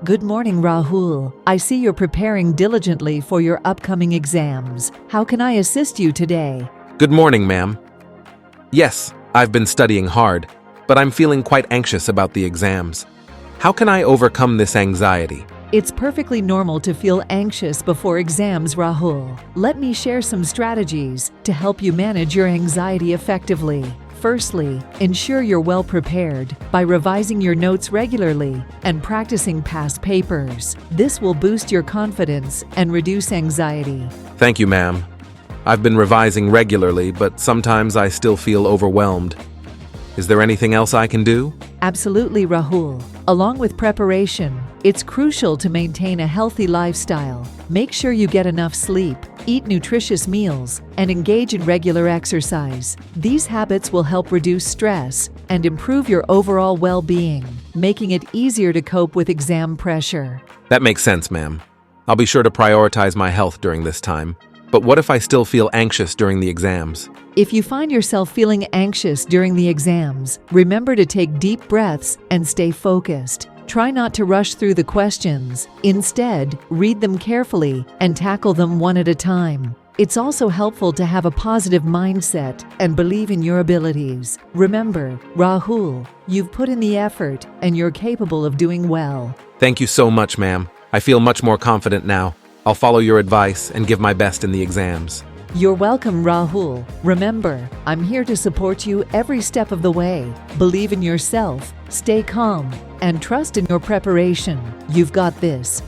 Good morning, Rahul. I see you're preparing diligently for your upcoming exams. How can I assist you today? Good morning, ma'am. Yes, I've been studying hard, but I'm feeling quite anxious about the exams. How can I overcome this anxiety? It's perfectly normal to feel anxious before exams, Rahul. Let me share some strategies to help you manage your anxiety effectively. Firstly, ensure you're well prepared by revising your notes regularly and practicing past papers. This will boost your confidence and reduce anxiety. Thank you, ma'am. I've been revising regularly, but sometimes I still feel overwhelmed. Is there anything else I can do? Absolutely, Rahul. Along with preparation, it's crucial to maintain a healthy lifestyle. Make sure you get enough sleep, eat nutritious meals, and engage in regular exercise. These habits will help reduce stress and improve your overall well-being, making it easier to cope with exam pressure. That makes sense, ma'am. I'll be sure to prioritize my health during this time. But what if I still feel anxious during the exams? If you find yourself feeling anxious during the exams, remember to take deep breaths and stay focused. Try not to rush through the questions. Instead, read them carefully and tackle them one at a time. It's also helpful to have a positive mindset and believe in your abilities. Remember, Rahul, you've put in the effort and you're capable of doing well. Thank you so much, ma'am. I feel much more confident now. I'll follow your advice and give my best in the exams. You're welcome, Rahul. Remember, I'm here to support you every step of the way. Believe in yourself, stay calm, and trust in your preparation. You've got this.